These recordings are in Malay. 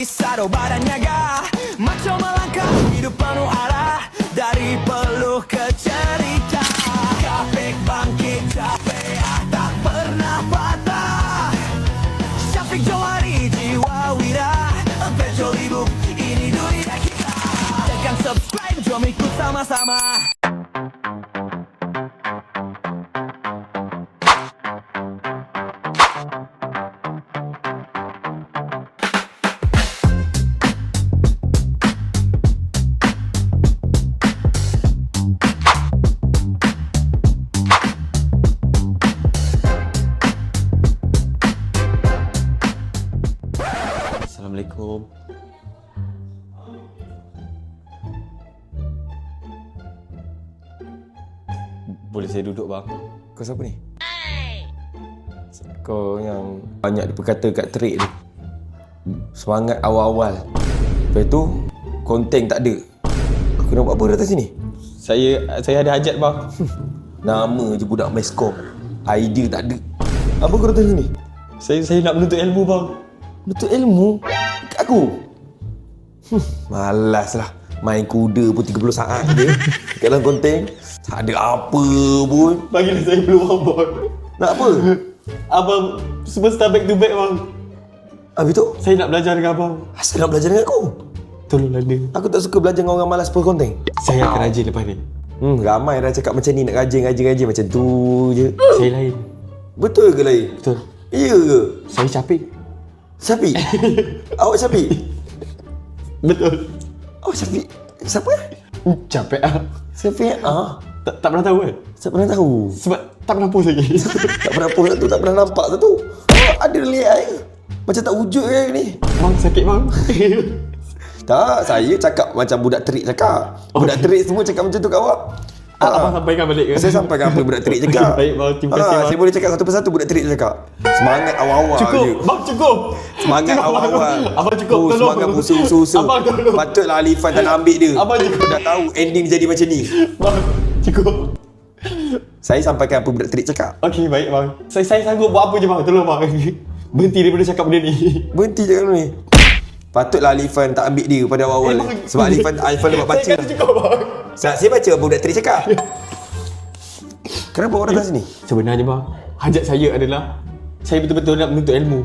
Kisah badan nyaga, macam melangkah hidup penuh arah. Dari peluh ke cerita, Kapek bangkit capek tak pernah patah. Syafiq Johari jiwa wira, Adventure hidup ini dunia kita. Tekan subscribe, jom ikut sama-sama. Assalamualaikum. Boleh saya duduk bang? Kau siapa ni? Kau yang banyak diperkata kat terik tu. Semangat awal-awal. Lepas tu konten tak ada. Aku nak buat apa datang sini? Saya ada hajat bang. Nama je budak meskom. Idea tak ada. Apa kau datang sini? Saya nak menuntut ilmu bang. Betul ilmu? Kat aku? Malas lah. Main kuda pun 30 saat je. Kat dalam konten tak ada apa pun. Bagilah saya peluang bang. Nak apa? Abang superstar back to back bang. Habis tu? Saya nak belajar dengan abang. Asal nak belajar dengan aku? Tolonglah dia. Aku tak suka belajar dengan orang malas post konten. Saya akan rajin lepas ni. Ramai dah cakap macam ni, nak rajin macam tu je. Saya lain. Betul ke lain? Betul. Ya ke? Saya capek. Syafiq? Awak Syafiq? Betul. Awak Syafiq? Siapa? Capek ah. Syafiq? Tak pernah tahu kan? Saya pernah tahu. Sebab tak pernah post lagi. Tak pernah post satu, tak pernah nampak satu. Awak ada lihat ke? Macam tak wujud ke ni? Bang sakit bang. Tak, saya cakap macam budak terik cakap. Budak terik semua cakap macam tu kat awak. Abang sampaikan balik ke? Saya sampaikan apa budak terik cakap. Baik bang, terima kasih bang. Saya boleh cakap satu persatu budak terik cakap. Semangat awal-awal Cukup, je. bang cukup. Semangat awal-awal. Abang cukup, tolong. Semangat usaha-usaha. Abang tolong. Patutlah Alifan tak nak ambil dia. Abang cukup. Dah tahu ending jadi macam ni. Bang, cukup. Saya sampaikan apa budak terik cakap. Okey, baik bang. Saya sanggup buat apa je bang, tolong bang. Berhenti daripada cakap benda ni. Berhenti je ni. Patutlah Alifan tak ambil dia pada awal-awal. Bang, Sebab Alifan dapat baca. Saya kata cukup bang. Saya baca apa budak terik cakap. Kenapa awak datang sini? Sebenarnya bang, hajat saya adalah saya betul-betul nak menuntut ilmu.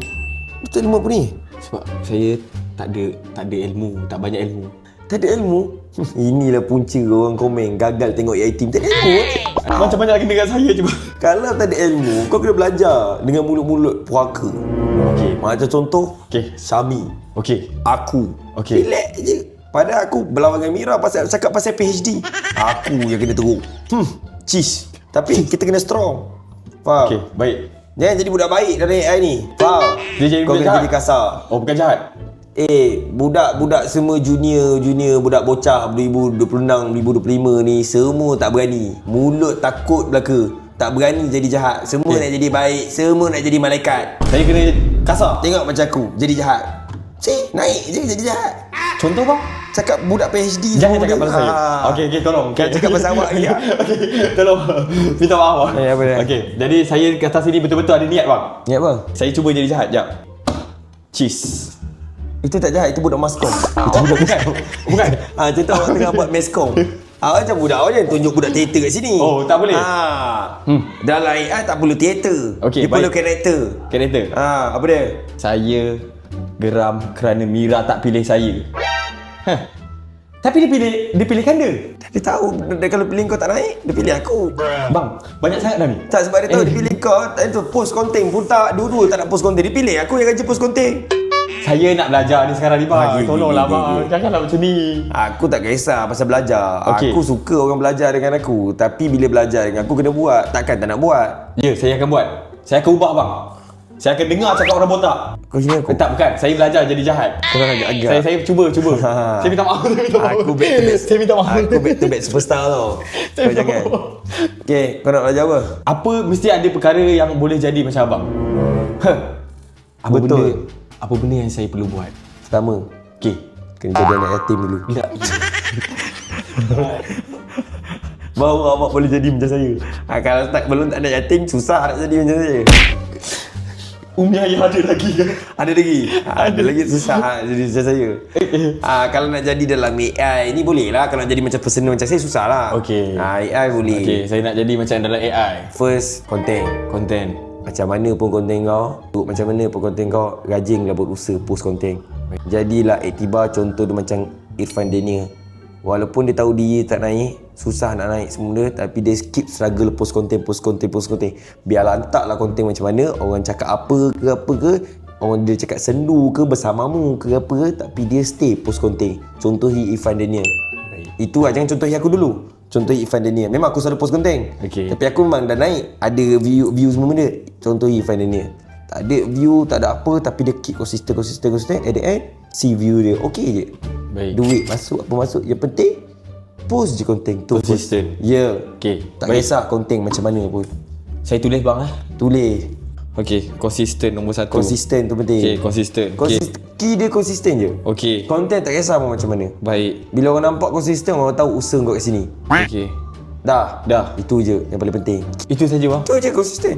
Betul ilmu apa ni? Sebab saya tak ada ilmu, tak banyak ilmu. Tak ada ilmu? Inilah punca orang komen gagal tengok AI team. Tak ada ilmu. Macam mana nak kena dengan saya je bang? Kalau tak ada ilmu, kau kena belajar dengan mulut-mulut puaka. Okey. Macam contoh, Okey. Syami, Okey. aku. Okey. Relax je. Padahal aku berlawan dengan Mira pasal cakap pasal PhD. Aku yang kena teruk. Cheese. Tapi kita kena strong. Faham? Okey, baik. Jangan jadi budak baik dalam AI ni. Faham? Dia jadi kau budak kena jahat. jadi kasar. Oh, bukan jahat. Budak-budak semua junior, budak bocah 2026, 2025 ni semua tak berani. Mulut takut belaka. Tak berani jadi jahat. Semua nak jadi baik, semua nak jadi malaikat. Saya kena kasar. Tengok macam aku, jadi jahat. Naik je jadi jahat. Contoh bang? Cakap budak PhD. Jangan semua cakap dia. pasal saya. Okey, tolong. Jangan cakap pasal awak lagi. Okey, tolong. Minta maaf bang. Apa dia? Okey, jadi saya ke atas sini betul-betul ada niat bang. Ni apa? Saya cuba jadi jahat, jap. Cheese. Itu tak jahat, itu budak maskom. Itu bukan. Bukan. Contoh awak tengah buat meskom. Awak macam budak awak jangan tunjuk budak teater kat sini. Oh, tak boleh? Dalam AI tak perlu teater. Okey, dia perlu baik. karakter. Karakter. Apa dia? Saya geram kerana Mira tak pilih saya. Tapi dia pilihkan dia. Dia tahu dia kalau pilih kau tak naik, dia pilih aku. Bang, banyak sangat dah ni. Tak, sebab dia tahu dia pilih kau. Itu post konten pun tak, dua-dua tak nak post konten. Dia pilih aku yang kerja post konten. Saya nak belajar ni sekarang ni bang. Tolonglah bang. gini. Janganlah macam ni. Aku tak kisah pasal belajar. Okey. Aku suka orang belajar dengan aku. Tapi bila belajar dengan aku kena buat. Takkan tak nak buat. Ya, saya akan buat. Saya akan ubah bang. Saya akan dengar cakap orang botak. Kau hina aku? Tak, bukan. Saya belajar jadi jahat. Kau nak agak-agak. Saya cuba. Saya minta maaf. Aku back to back. Saya minta maaf. Aku back to back superstar tau. Kau jangan. Okay, kau nak belajar apa? Apa mesti ada perkara yang boleh jadi macam abang? Betul. Apa benda yang saya perlu buat? Pertama, Okey. kena jadi anak yatim dulu. Tak. Baru awak boleh jadi macam saya. Kalau belum tak ada yatim, susah nak jadi macam saya. Umi ayah ada lagi kan? Ada lagi? Ada lagi susah jadi macam saya. Kalau nak jadi dalam AI ni boleh lah. Kalau nak jadi macam personal macam saya susah lah. Okay. AI boleh. Okay, saya nak jadi macam dalam AI. First, content. Macam mana pun konten kau, macam mana pun konten kau, rajinlah buat usaha post konten. Jadilah iktibar contoh dia macam Irfan Daniel. Walaupun dia tahu dia tak naik, susah nak naik semula, tapi dia keep struggle post konten. Biarlah hantarlah konten macam mana, orang cakap apa ke, orang dia cakap sendu ke, bersamamu ke apa ke, tapi dia stay post konten. Contohi Irfan Daniel. Itu lah, jangan contohi aku dulu. Contohi Irfan Daniel. Memang aku selalu post konten. Okay. Tapi aku memang dah naik. Ada view semua benda. Contohi Irfan Daniel. Tak ada view, tak ada apa, tapi dia keep konsisten. At the end, see view dia. Okay je. Baik. Duit masuk, apa masuk. Yang penting, post je konten tu. Konsisten. Ya. Okay. Tak Baik. kisah konten macam mana pun. Saya tulis bang Tulis. Okay, konsisten nombor 1. Konsisten tu penting. Okay, konsisten. Okay. Key dia konsisten je. Okay. Konten tak kisah pun macam mana. Baik. Bila orang nampak konsisten, orang tahu usaha kau kat sini. Okay. Dah. Itu je yang paling penting. Itu saja bang. Itu je konsisten.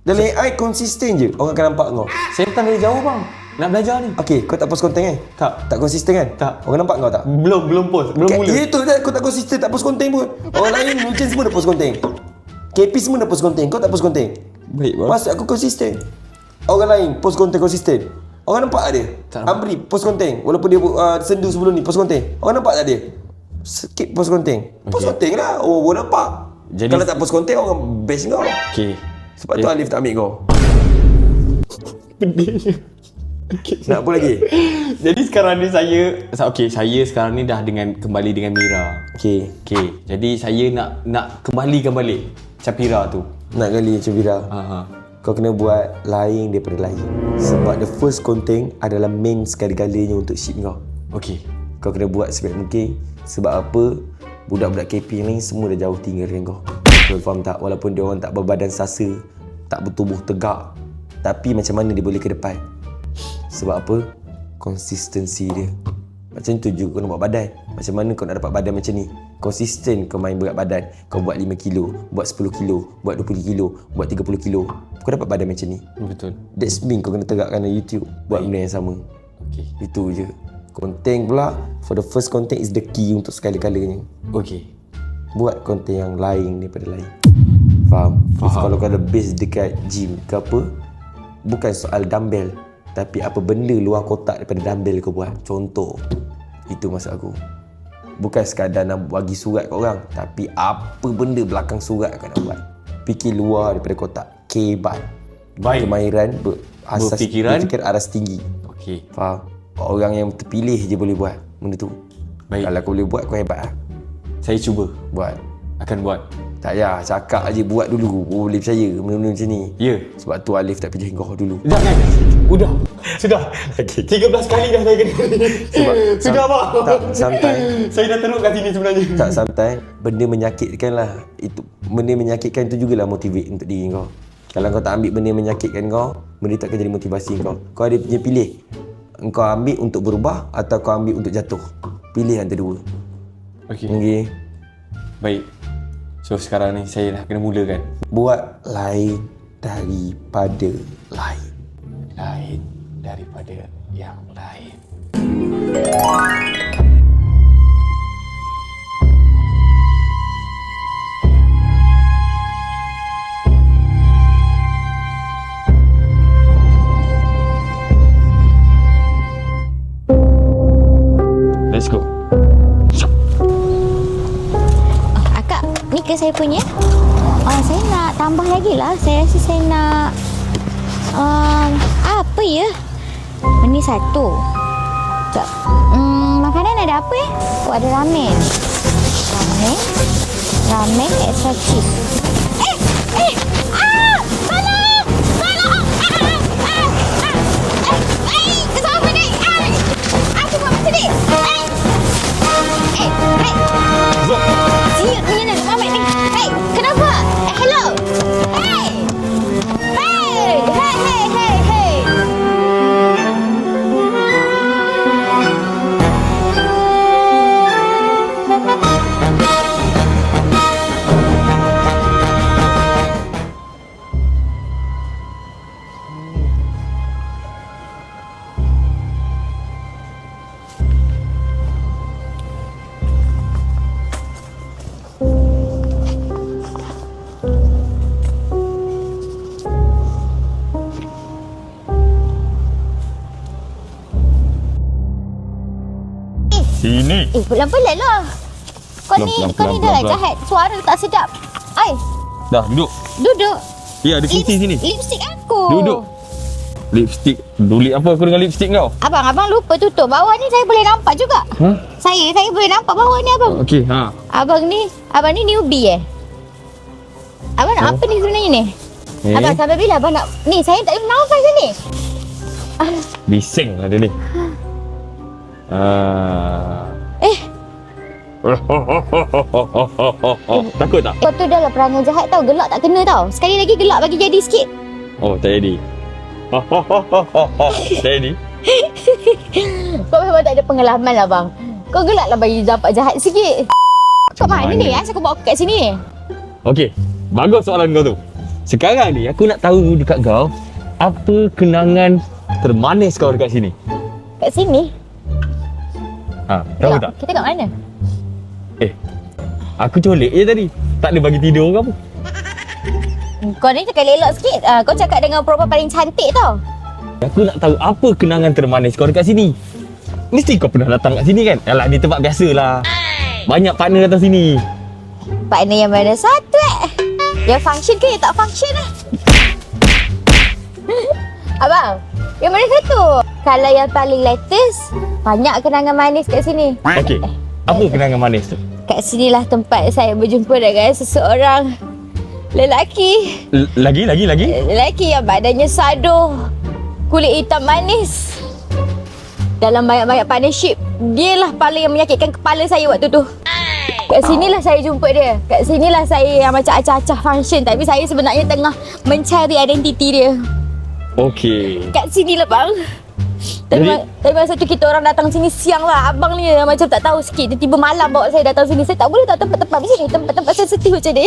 Dalam AI konsisten je. Orang akan nampak kau. Saya datang dari jauh bang. Nak belajar ni. Okay, kau tak post konten kan? Tak konsisten kan? Tak. Orang nampak kau tak? Belum post. Belum mula. Itu dah kau tak konsisten, tak post konten pun. Orang lain mungkin semua dah post konten. KP semua dah post konten, kau tak post konten. Baik bang. Maksud aku konsisten. Orang lain post konten konsisten. Orang nampak tak dia? Tak nampak. Amri post konten. Walaupun dia sendu sebelum ni post konten. Orang nampak tak dia? Skip post konten. Post konten lah. Oh, orang nampak. Jadi- Kalau tak post konten, orang best kau. Okay. Sebab tu Alif tak ambil kau. Pedihnya. Okay. Nak apa lagi? Jadi sekarang ni saya sekarang ni dah kembali dengan Mira. Okay. Okay. Jadi saya nak kembalikan balik Capira tu. Nak kali macam Bira. Ha. Kau kena buat lain daripada lain. Sebab the first content adalah main sekali-galanya untuk ship kau. Okay. Kau kena buat sebaik mungkin. Sebab apa? Budak-budak KP ni semua dah jauh tinggal dengan kau. Kau faham tak? Walaupun dia orang tak berbadan sasa, tak bertubuh tegak, tapi macam mana dia boleh ke depan? Sebab apa? Konsistensi dia. Macam tu juga kau nak buat badan. Macam mana kau nak dapat badan macam ni? Konsisten kau main berat badan. Kau buat 5 kilo, buat 10 kilo, buat 20 kilo, buat 30 kilo. Kau dapat badan macam ni. Betul. That's mean kau kena tegakkan dalam YouTube. Buat benda yang sama. Okay. Itu je. Konten pula, for the first content is the key untuk sekali-kalanya. Okay. Buat konten yang lain daripada lain. Faham? If kalau kau ada base dekat gym ke apa, bukan soal dumbbell, tapi apa benda luar kotak daripada dumbbell kau buat. Contoh. Itu maksud aku. Bukan sekadar nak bagi surat kat orang, tapi apa benda belakang surat kau nak buat. Fikir luar daripada kotak. Kebat. Baik. Kemahiran Berfikiran. berfikir aras tinggi. Okay. Faham? Orang yang terpilih je boleh buat benda tu. Baik. Kalau kau boleh buat, kau hebat lah. Saya cuba. Buat. Akan buat. Tak payah, cakap aje buat dulu. Kau boleh percaya benda-benda macam ni. Ya. Sebab tu Alif tak pilih kau dulu. Jangan. Udah. Sudah. 13 kali dah saya kena. Sudah bang. Tak, sometimes. Saya dah teruk kat sini sebenarnya. Tak, sometimes benda menyakitkan lah. Itu benda menyakitkan tu jugalah motivate untuk diri kau. Kalau kau tak ambil benda yang menyakitkan kau, benda tak akan jadi motivasi kau. Kau ada punya pilih. Kau ambil untuk berubah atau kau ambil untuk jatuh. Pilih antara dua. Okay. Okay. Baik. So sekarang ni saya dah kena mulakan. Buat lain daripada lain. Lain daripada yang lain. Let's go. Akak, ni ke saya punya? Saya nak tambah lagi lah. Saya rasa saya nak apa ya? Ini satu. Sekejap. Makanan ada apa ya? Oh, ada ramen. Ramen extra cheese. Tolong! Tolong! Kenapa ni? Apa buat macam ni? Siut punya nak mamat ni. Hey, kenapa? Hello. Hey. Sini. Pelan-pelan lah. Kau ni dah lah jahat. Suara tak sedap. Ai, Dah, duduk. duduk. Ya, ada kursi sini. Lipstick aku. Duduk. Lipstick. Dulit apa aku dengan lipstick kau? Abang lupa tutup. Bawah ni saya boleh nampak juga. Ha? Saya boleh nampak bawah ni abang. Okey, ha. Abang ni newbie Abang nak apa ni sebenarnya ni? Abang sampai bila abang nak... Ni saya tak boleh nafas ni. Bising lah dia ni. Takut tak? Kau tu dah lah perangai jahat tau. Gelak tak kena tau. Sekali lagi gelak bagi jadi sikit. Oh, tak jadi. Tak jadi. Kau memang tak ada pengalaman lah bang. Kau gelak lah bagi nampak jahat sikit. Kau mana ni? Asal kau bawa aku kat sini ni? Okey, bagus soalan kau tu. Sekarang ni aku nak tahu dekat kau, apa kenangan termanis kau dekat sini? Kat sini? Tahu tak? Kita kat mana? Aku colek je tadi. Tak ada bagi tidur ke apa? Kau ni cakap elok sikit. Kau cakap dengan perempuan paling cantik tau. Aku nak tahu apa kenangan termanis kau dekat sini. Mesti kau pernah datang kat sini kan? Alah, ni tempat biasa lah. Banyak partner datang sini. Partner yang mana satu Yang function ke yang tak function lah? Abang, yang mana satu? Kalau yang paling latest, banyak kenangan manis kat sini. Okey, apa kenangan manis tu? Kat sinilah tempat saya berjumpa dengan seseorang lelaki. Lagi? Lelaki yang badannya sado, kulit hitam manis. Dalam banyak-banyak partnership, dialah paling yang menyakitkan kepala saya waktu tu. Kat sinilah saya jumpa dia. Kat sinilah saya yang macam acah-acah function. Tapi saya sebenarnya tengah mencari identiti dia. Okey. Kat sinilah bang. Tapi masa tu kita orang datang sini siang lah. Abang ni macam tak tahu sikit. Tiba-tiba malam bawa saya datang sini. Saya tak boleh tak tempat-tempat macam ni. Tempat-tempat sensitif macam ni.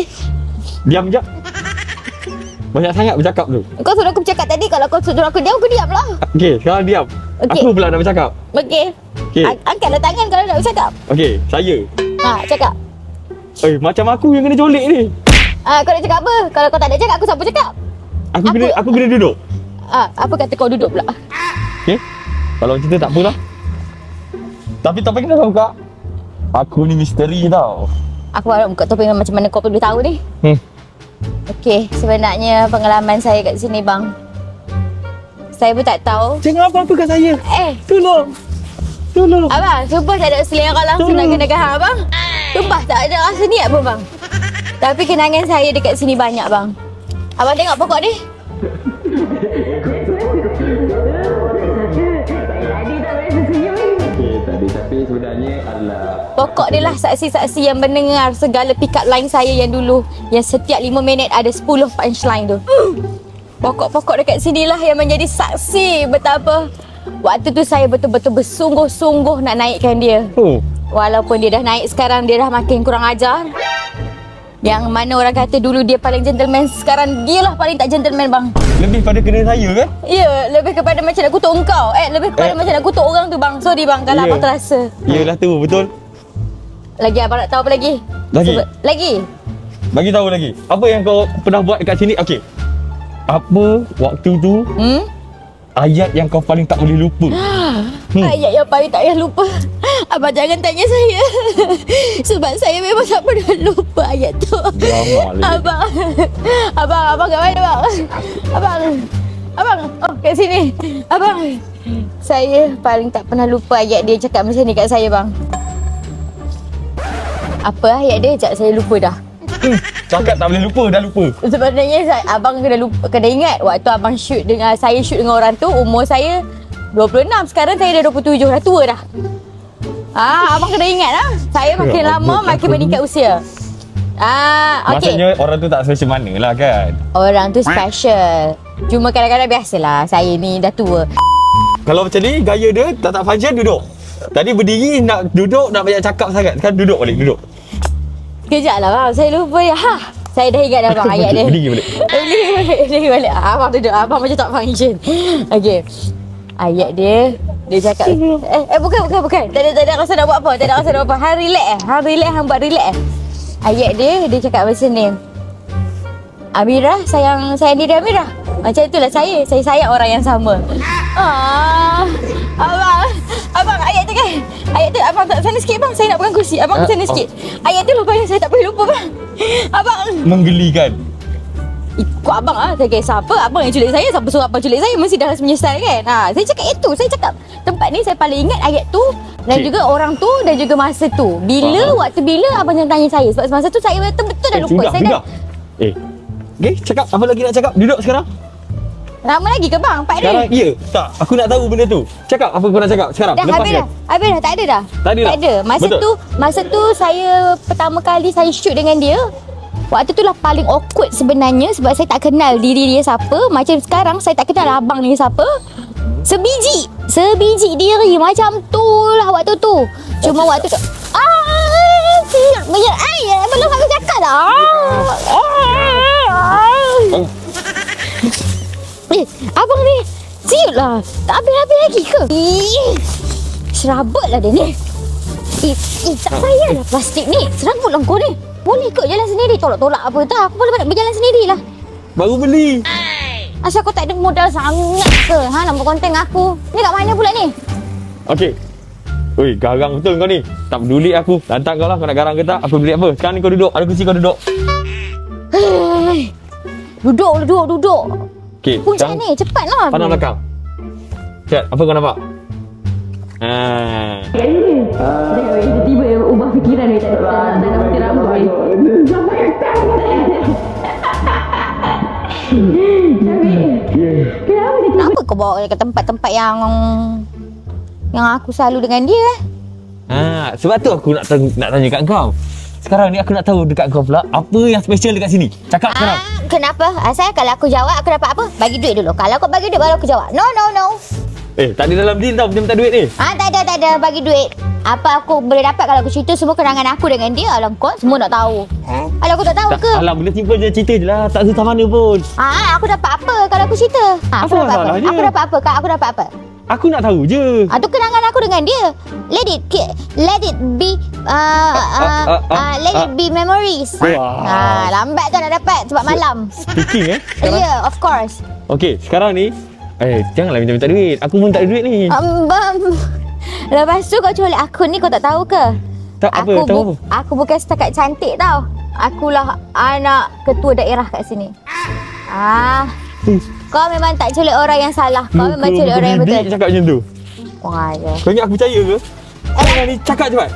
Diam sekejap. Banyak sangat bercakap tu. Kau suruh aku bercakap tadi. Kalau kau suruh aku diam lah. Okey, sekarang diam. Okey. Aku pula nak bercakap. Okey. Okey. Angkatlah tangan kalau nak bercakap. Okey, saya. Cakap. Macam aku yang kena colek ni. Kau nak cakap apa? Kalau kau tak nak cakap, aku siapa cakap? Aku kena duduk. Apa kata kau duduk pula? Okey. Kalau cerita tak apalah. Tapi kenapa buka? Aku ni misteri tau. Aku harap buka topeng macam mana kau boleh tahu ni. Okey, sebenarnya pengalaman saya kat sini bang. Saya pun tak tahu. Jangan apa-apa kat saya. Tolong. Abang, sumpah tak ada selera langsung nak kenakan hang abang. Sumpah tak ada rasa niat pun bang. Tapi kenangan saya dekat sini banyak bang. Abang tengok pokok ni. Tapi sebenarnya adalah Pokok dia lah saksi-saksi yang mendengar segala pick up line saya yang dulu. Yang setiap 5 minit ada 10 punchline tu. Pokok-pokok dekat sinilah yang menjadi saksi betapa waktu tu saya betul-betul bersungguh-sungguh nak naikkan dia. Walaupun dia dah naik sekarang, dia dah makin kurang ajar. Yang mana orang kata dulu dia paling gentleman, sekarang dia lah paling tak gentleman bang. lebih pada kena saya kan? Ya, lebih kepada macam nak kutuk engkau. Lebih kepada macam nak kutuk orang tu bang. Sorry bang kalau abang terasa. Yelah tu, betul. Lagi abang nak tahu apa lagi? Lagi? Bagi tahu lagi. Apa yang kau pernah buat kat sini? Okey. Apa waktu tu ayat yang kau paling tak boleh lupa? Ayat yang paling tak payah lupa. Abang jangan tanya saya. Sebab saya memang tak pernah lupa ayat tu. Abang kat mana bang? Abang, kat sini. Abang, saya paling tak pernah lupa ayat dia cakap macam ni kat saya bang. Apa ayat dia? Sekejap saya lupa dah. Cakap tak boleh lupa, dah lupa. Sebenarnya abang kena ingat waktu abang saya shoot dengan orang tu, umur saya 26, sekarang saya dah 27, dah tua dah. Abang kena ingat lah. Saya makin lama makin meningkat usia. Okey. Maksudnya orang tu tak special mana lah kan? Orang tu special. Cuma kadang-kadang biasalah, saya ni dah tua. Kalau macam ni, gaya dia tak function, duduk. Tadi berdiri, nak duduk, nak banyak cakap sangat. Sekarang duduk balik, duduk. Sekejap lah bang, saya lupa ya. Saya dah ingat dah bang ayat dia. Berdiri balik. Berdiri balik. Abang duduk, abang macam tak function. Okey. Ayat dia cakap bukan. Tak ada rasa nak buat apa. Tak ada rasa nak buat apa. Hang relax. Hang buat relax. Ayat dia cakap macam ni. Amirah, sayang diri Amirah. Macam itulah saya sayang orang yang sama. Abang ayat tu kan. Ayat tu abang tak sana sana sikit bang. Saya nak pegang kursi. Abang sana sikit. Ayat tu lupa saya tak boleh lupa bang. Abang. Menggelikan. Ikut abang saya kisah apa. Abang yang culik saya. Siapa suruh abang culik saya. Mesti dah rasa menyesal kan. Saya cakap itu. Saya cakap tempat ni saya paling ingat ayat tu. Dan juga orang tu. Dan juga masa tu. Waktu bila abang jangan tanya saya. Sebab masa tu saya betul-betul dah lupa. Saya dah. Okay, cakap. Apa lagi nak cakap? Duduk sekarang. Lama lagi ke bang? 4 hari? Sekarang, ya. Tak, aku nak tahu benda tu. Cakap apa kau nak cakap sekarang. Dah Lepas habis kan? dah. Habis dah. Tak ada dah. Tak ada dah? Tak ada. Betul? Masa tu saya pertama kali saya shoot dengan dia. Waktu tu lah paling awkward sebenarnya sebab saya tak kenal diri dia siapa. Macam sekarang saya tak kenal abang ni siapa. Sebiji diri macam tu lah waktu tu. Cuma waktu tu belum aku cakap dah. Abang ni siut lah. Tak habis-habis lagi ke? Serabut lah dia ni. Tak payah lah plastik ni. Serabut lah kau ni. Boleh ke jalan sendiri? Tolak-tolak apa tak? Aku boleh berjalan sendiri lah. Baru beli. Asal kau tak ada modal sangat ke? Nak buat konten aku. Ni kat mana pula ni? Okey. Oi, garang betul kau ni. Tak peduli aku. Lantak kau lah kau nak garang ke tak. Aku peduli apa. Sekarang ni kau duduk. Ada kursi kau duduk. Duduk. Okey. Puncak ni. Cepat lah. Pandang belakang. Chat, apa kau nampak? Tiba-tiba ubah fikiran dia. Tak nak putih rambut ni. Kenapa kau bawa dia ke tempat-tempat yang aku selalu dengan dia Sebab tu aku nak tanya kat kau. Sekarang ni aku nak tahu dekat kau pula apa yang special dekat sini. Cakap sekarang. Kenapa? Asal kalau aku jawab aku dapat apa? Bagi duit dulu. Kalau kau bagi duit baru aku jawab. No. Tak ada dalam deal tau minta duit ni. Tak ada bagi duit. Apa aku boleh dapat kalau aku cerita semua kenangan aku dengan dia? Alah kau semua nak tahu. Alah aku tak tahu ke? Alah benda simple je cerita je lah. Tak susah mana pun. Aku dapat apa kalau aku cerita? Apa masalahnya? Aku dapat apa? Kak, aku dapat apa? Aku nak tahu je. Tu kenangan aku dengan dia. Let it be let it be memories. Wah. Lambat tu nak dapat sebab malam. Speaking sekarang. Yeah, of course. Okey, sekarang ni janganlah minta duit. Aku pun tak ada duit ni. Lepas tu kau culik aku ni kau tak tahu ke? Tak apa, tahu apa? Aku bukan setakat cantik tau. Akulah anak ketua daerah kat sini. Kau memang tak culik orang yang salah. Kau memang culik orang yang betul. Cakap macam tu. Wah, ya. Kau ingat aku percaya ke? Ni cakap cepat.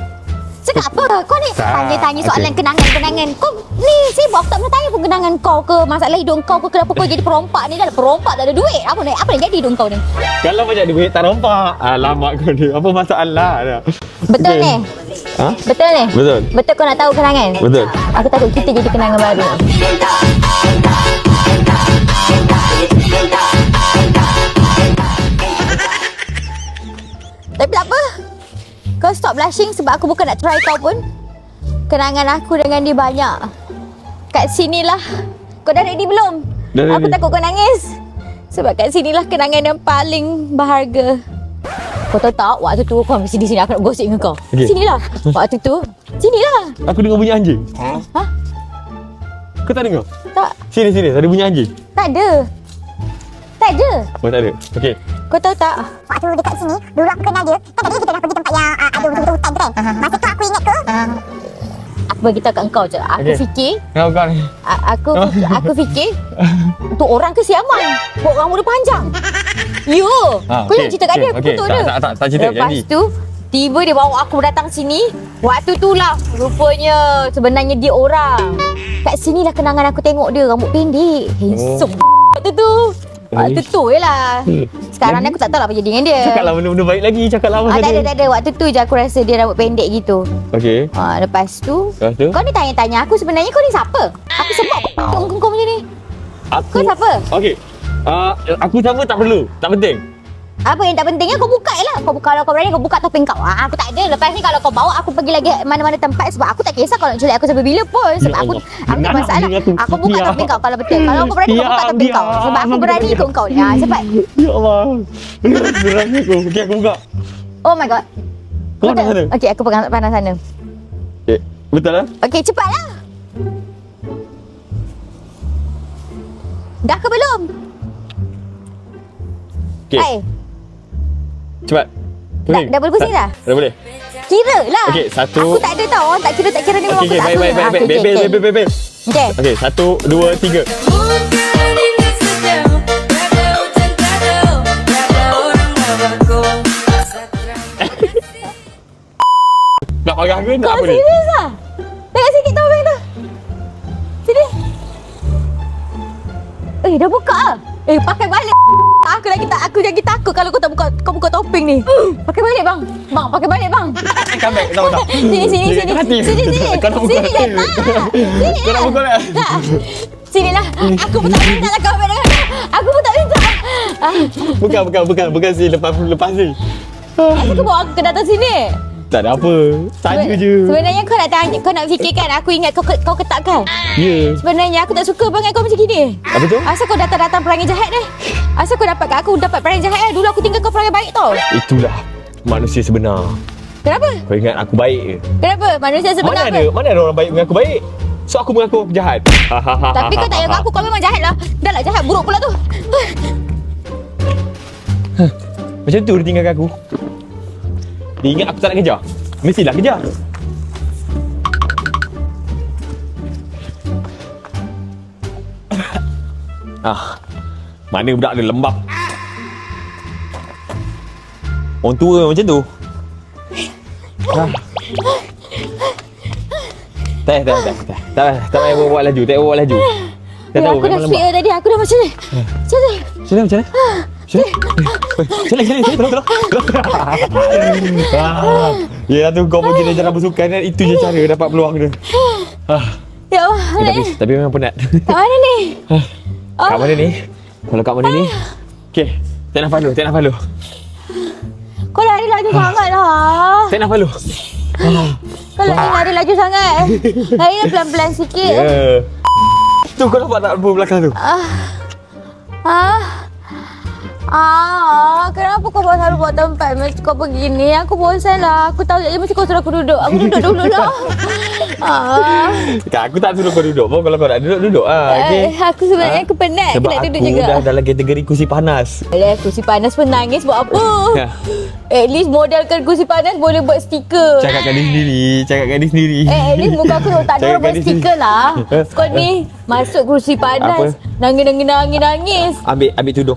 Cakap apa? Kau ni tanya-tanya soalan kenangan-kenangan. Kau ni sibuk aku tak pernah tanya pun kenangan kau ke, masalah hidup kau ke, kenapa kau jadi perompak ni. Dah perompak tak ada duit. Apa ni jadi hidup kau ni? Kalau banyak duit tak rompak. Alamak kau ni. Apa masalah dah? Betul ni? Betul ni? Betul. Betul kau nak tahu kenangan? Betul. Aku takut kita jadi kenangan baru. Tapi tak apa. Kau stop blushing sebab aku bukan nak try kau pun. Kenangan aku dengan dia banyak. Kat sinilah. Kau dah ready belum? Dah ready. Aku takut kau nangis. Sebab kat sinilah kenangan yang paling berharga. Kau tahu tak waktu tu kau mesti di sini aku nak gosip dengan kau. Okay. Sinilah. Waktu tu sinilah. Aku dengar bunyi anjing. Hah? Kau tak dengar? Tak. Sini. Ada bunyi anjing. Tak ada. Tak ada. Oh tak ada. Okey. Kau tahu tak? Waktu dekat sini, dulu aku kenal dia. Kan tadi kita dah pergi tempat yang ada betul-betul hutan tu kan. Masa tu aku ingat ke? Aku bagi tahu kat kau je. Aku Okay. fikir Kau ni. aku fikir tu orang ke siaman. Buat rambut dia panjang. Yo. Kau yang cerita kat dia, aku betul dia. Tak cerita Lepas janji. tu tiba dia bawa aku datang sini. Waktu tu lah rupanya sebenarnya dia orang. Kat sini lah kenangan aku tengok dia rambut pendek. Handsome. Waktu tu je lah. Sekarang ni aku tak tahu lah apa jadi dengan dia. Cakaplah benda-benda baik lagi. Cakaplah apa Tak ada. Waktu tu je aku rasa dia rambut pendek gitu. Okey. Lepas tu Lepas tu? kau ni tanya-tanya aku sebenarnya kau ni siapa? Aku sebab kau macam ni. Kau siapa? Okey. Aku siapa tak perlu. Tak penting. Apa yang tak pentingnya kau buka je lah. Kalau kau berani kau buka topeng kau. Aku tak ada. Lepas ni kalau kau bawa aku pergi lagi mana-mana tempat sebab aku tak kisah kau nak culik aku sampai bila pun. Sebab aku tak masalah. Aku buka topeng kau kalau betul. Kalau kau berani kau buka topeng kau. Sebab aku berani ikut kau ni. Cepat. Ya Allah. Berani aku. Okey aku buka. Oh my god. Kau pandang sana. Okey aku pegang pandang sana. Okey. Betul lah? Okey cepatlah. Dah ke belum? Okey. Hai. Cepat. Dah boleh pusing dah? Dah boleh. kira lah. Okey, satu. Aku tak ada tau. Orang tak kira ni memang Okey, aku tak baik. suka. Bebel. Okey. Okey, 1, 2, 3. Nak marah ke? Nak Kau apa ni? serius lah? Tengok sikit topeng tu. Sini. Dah buka lah. Pakai balik. Aku lagi takut kalau kau tak buka, kau buka topeng ni. Pakai balik bang. Bang, pakai balik bang. Come back, tahu tak? Sini. Sini. Kau nak buka Sini dah tak. Sini. Kau nak buka tak? Tak. Sini lah. Aku pun tak minta lah kau ambil dengan aku. Aku pun tak minta. Bukan si lepas ni. Asal kau bawa aku ke datang sini? Tak ada apa. Tanya je. Sebenarnya kau nak fikirkan aku ingat kau ketakkan. Ya. Sebenarnya aku tak suka perangai kau macam gini. Apa tu? Asal kau datang perangai jahat ni? Asal kau dapat kat aku dapat perangai jahat ni? Dulu aku tinggal kau perangai baik tau. Itulah manusia sebenar. Kenapa? Kau ingat aku baik ke? Kenapa? Manusia sebenar Mana ada orang baik mengaku baik? So aku mengaku aku jahat. Tapi kau tak payah mengaku kau memang jahat lah. Dah lah jahat buruk pula tu. Macam tu dia tinggalkan aku. Dia ingat aku tak nak kejar. Mestilah kejar. Mana budak dia lembab. Orang tua macam tu. Tak payah bawa laju. Tak bawa laju. Tak tahu Aku dah memang speak tadi. Aku dah macam ni. Macam ni. Macam mana? Sini, tolong. Ya tu kau pergi dia jalan bersukan kan. Itu je cara dapat peluang dia. Ya Allah. Mana ni? Tapi memang penat. Kat mana ni? Kat mana ni? Kalau kat mana ni? Okey, tak nafas dulu. Kau lari laju sangat lah. Tak nafas dulu. Kau lari laju sangat. Lari pelan-pelan sikit. Ya. Tu kau nampak tak belakang tu? Kenapa kau selalu buat tempat mesti kau begini? Aku bosan lah. Aku tahu je mesti kau suruh aku duduk. Aku duduk dulu lah. Aku tak suruh kau duduk pun. Kalau kau nak duduk okey. Aku sebenarnya aku penat. Sebab aku nak duduk aku juga. dah dalam kategori kursi panas. Alah, kursi panas pun nangis buat apa? Ya. At least modalkan kursi panas boleh buat stiker. Cakap kat diri sendiri. At least muka aku tak ada orang buat stiker lah. Kau ni masuk kursi panas. Nangis. Ambil tudung.